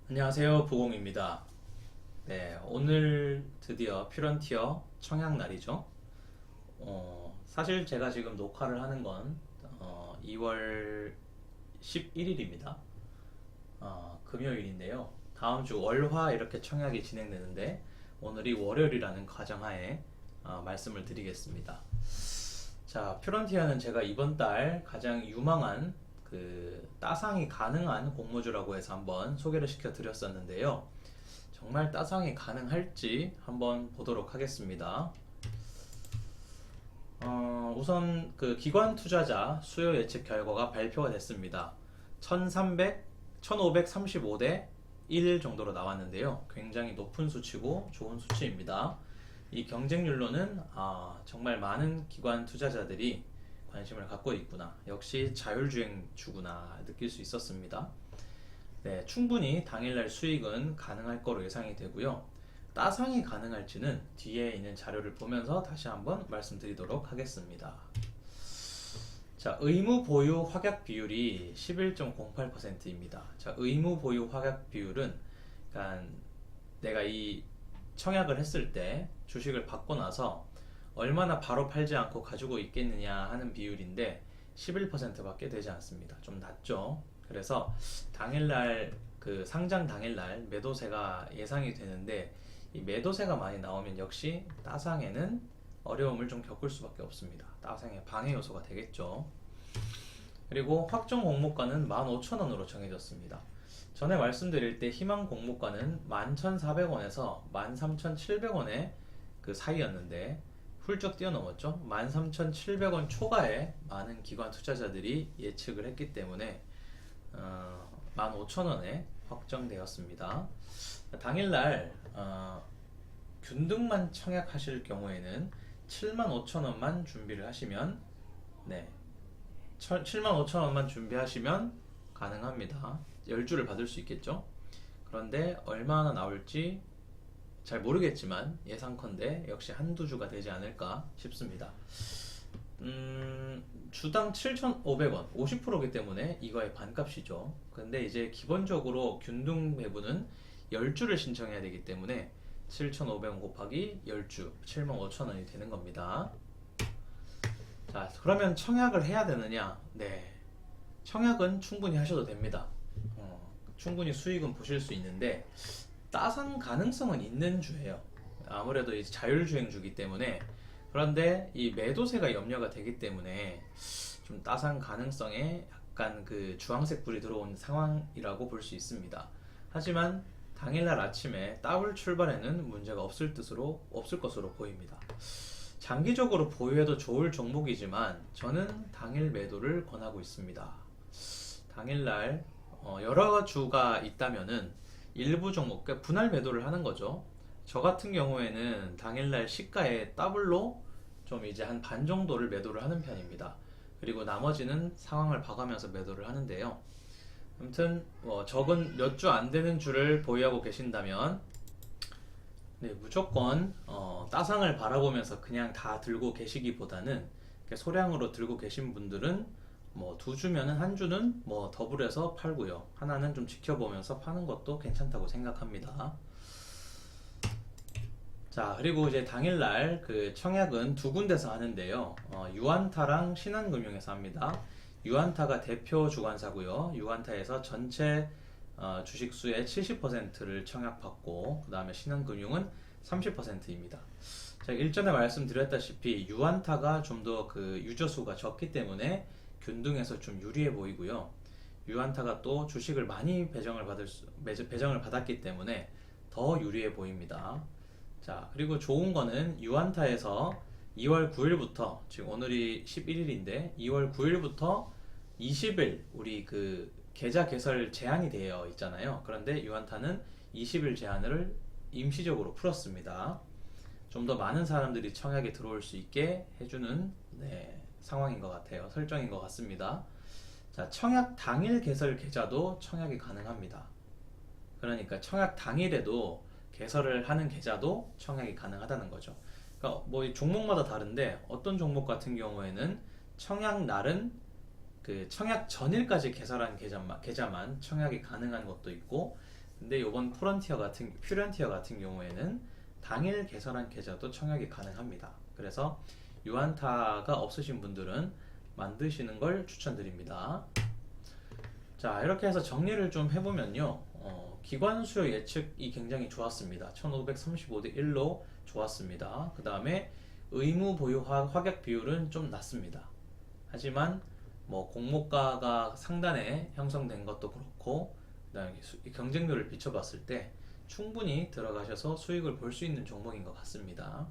안녕하세요, 보공입니다. 네, 오늘 드디어 퓨런티어 청약 날이죠. 사실 제가 지금 녹화를 하는 건 2월 11일입니다. 금요일인데요. 다음 주 월화 이렇게 청약이 진행되는데 오늘이 월요일이라는 가정하에 말씀을 드리겠습니다. 자, 퓨런티어는 제가 이번 달 가장 유망한 그 따상이 가능한 공모주라고 해서 한번 소개를 시켜 드렸었는데요. 정말 따상이 가능할지 한번 보도록 하겠습니다. 우선 그 기관 투자자 수요 예측 결과가 발표가 됐습니다. 1535대 1 정도로 나왔는데요. 굉장히 높은 수치고 좋은 수치입니다. 이 경쟁률로는 정말 많은 기관 투자자들이 관심을 갖고 있구나. 역시 자율주행주구나 느낄 수 있었습니다. 네, 충분히 당일날 수익은 가능할 거로 예상이 되고요. 따상이 가능할지는 뒤에 있는 자료를 보면서 다시 한번 말씀드리도록 하겠습니다. 자, 의무 보유 확약 비율이 11.08%입니다. 자, 의무 보유 확약 비율은 그러니까 내가 이 청약을 했을 때 주식을 받고 나서 얼마나 바로 팔지 않고 가지고 있겠느냐 하는 비율인데 11%밖에 되지 않습니다. 좀 낮죠. 그래서 당일날 그 상장 당일날 매도세가 예상이 되는데 이 매도세가 많이 나오면 역시 따상에는 어려움을 좀 겪을 수밖에 없습니다. 따상의 방해 요소가 되겠죠. 그리고 확정 공모가는 15,000원으로 정해졌습니다. 전에 말씀드릴 때 희망 공모가는 11,400원에서 13,700원의 그 사이였는데 훌쩍 뛰어넘었죠. 13,700원 초과에 많은 기관 투자자들이 예측을 했기 때문에 15,000원에 확정되었습니다. 당일날 균등만 청약하실 경우에는 75,000원만 준비를 하시면 75,000원만 준비하시면 가능합니다. 10주를 받을 수 있겠죠. 그런데 얼마나 나올지 잘 모르겠지만 예상컨대 역시 한두 주가 되지 않을까 싶습니다. 주당 7,500원 50%이기 때문에 이거의 반값이죠. 근데 이제 기본적으로 균등 배분은 10주를 신청해야 되기 때문에 7,500원 곱하기 10주 75,000원이 되는 겁니다. 자, 그러면 청약을 해야 되느냐? 네, 청약은 충분히 하셔도 됩니다. 충분히 수익은 보실 수 있는데 따상 가능성은 있는 주예요. 아무래도 이제 자율주행주기 때문에. 그런데 이 매도세가 염려가 되기 때문에 좀 따상 가능성에 약간 그 주황색 불이 들어온 상황이라고 볼 수 있습니다. 하지만 당일날 아침에 더블 출발에는 문제가 없을 것으로 보입니다. 장기적으로 보유해도 좋을 종목이지만 저는 당일 매도를 권하고 있습니다. 당일날 여러 주가 있다면은 일부 종목, 그러니까 분할 매도를 하는 거죠. 저 같은 경우에는 당일날 시가에 더블로 좀 이제 한 반 정도를 매도를 하는 편입니다. 그리고 나머지는 상황을 봐가면서 매도를 하는데요. 아무튼 적은 몇 주 안 되는 주를 보유하고 계신다면 무조건 따상을 바라보면서 그냥 다 들고 계시기보다는 소량으로 들고 계신 분들은 뭐 두 주면은 한 주는 뭐 더블해서 팔고요. 하나는 좀 지켜보면서 파는 것도 괜찮다고 생각합니다. 자, 그리고 이제 당일날 그 청약은 두 군데서 하는데요. 유안타랑 신한금융에서 합니다. 유안타가 대표 주관사고요. 유안타에서 전체 주식수의 70%를 청약받고 그 다음에 신한금융은 30%입니다. 제가 일전에 말씀드렸다시피 유안타가 좀 더 그 유저수가 적기 때문에 균등해서 좀 유리해 보이고요. 유안타가 또 주식을 많이 배정을 받았기 때문에 더 유리해 보입니다. 자, 그리고 좋은 거는 유안타에서 2월 9일부터 지금 오늘이 11일인데 2월 9일부터 20일 우리 그 계좌 개설 제한이 되어 있잖아요. 그런데 유안타는 20일 제한을 임시적으로 풀었습니다. 좀 더 많은 사람들이 청약에 들어올 수 있게 해주는 상황인 것 같아요. 설정인 것 같습니다. 자, 청약 당일 개설 계좌도 청약이 가능합니다. 그러니까 청약 당일에도 개설을 하는 계좌도 청약이 가능하다는 거죠. 그러니까 뭐 종목마다 다른데 어떤 종목 같은 경우에는 청약 날은 그 청약 전일까지 개설한 계좌만 청약이 가능한 것도 있고, 근데 이번 퓨런티어 같은 경우에는 당일 개설한 계좌도 청약이 가능합니다. 그래서 유안타가 없으신 분들은 만드시는 걸 추천드립니다. 자, 이렇게 해서 정리를 좀 해보면요. 기관 수요 예측이 굉장히 좋았습니다. 1535대 1로 좋았습니다. 그 다음에 의무 보유 확약 비율은 좀 낮습니다. 하지만 뭐 공모가가 상단에 형성된 것도 그렇고, 그다음에 경쟁률을 비춰봤을 때 충분히 들어가셔서 수익을 볼 수 있는 종목인 것 같습니다.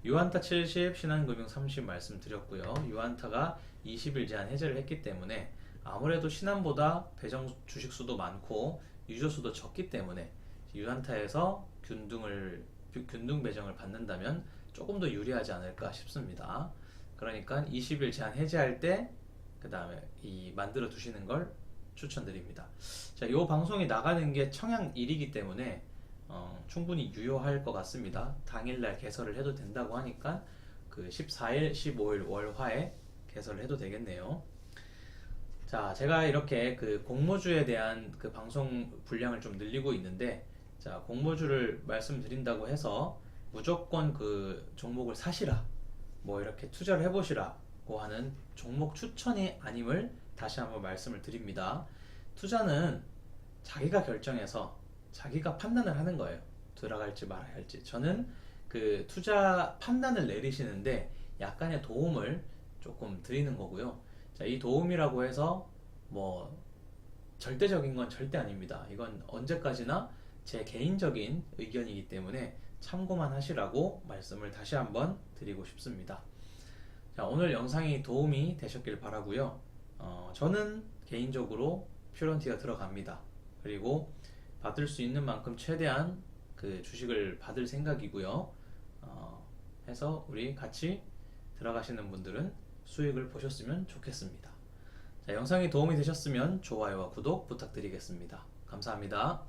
유안타 70, 신한금융 30 말씀드렸고요. 유안타가 20일 제한 해제를 했기 때문에 아무래도 신한보다 배정 주식수도 많고 유저수도 적기 때문에 유안타에서 균등 배정을 받는다면 조금 더 유리하지 않을까 싶습니다. 그러니까 20일 제한 해제할 때 그 다음에 이 만들어 두시는 걸 추천드립니다. 자, 이 방송이 나가는 게 청약일이기 때문에 충분히 유효할 것 같습니다. 당일날 개설을 해도 된다고 하니까 그 14일, 15일 월화에 개설을 해도 되겠네요. 자, 제가 이렇게 그 공모주에 대한 그 방송 분량을 좀 늘리고 있는데, 자, 공모주를 말씀드린다고 해서 무조건 그 종목을 사시라, 뭐 이렇게 투자를 해보시라고 하는 종목 추천이 아님을 다시 한번 말씀을 드립니다. 투자는 자기가 결정해서 자기가 판단을 하는 거예요. 들어갈지 말아야 할지. 저는 그 투자 판단을 내리시는데 약간의 도움을 조금 드리는 거고요. 자, 이 도움이라고 해서 뭐 절대적인 건 절대 아닙니다. 이건 언제까지나 제 개인적인 의견이기 때문에 참고만 하시라고 말씀을 다시 한번 드리고 싶습니다. 자, 오늘 영상이 도움이 되셨길 바라고요. 저는 개인적으로 퓨런티가 들어갑니다. 그리고 받을 수 있는 만큼 최대한 그 주식을 받을 생각이고요. 해서 우리 같이 들어가시는 분들은 수익을 보셨으면 좋겠습니다. 자, 영상이 도움이 되셨으면 좋아요와 구독 부탁드리겠습니다. 감사합니다.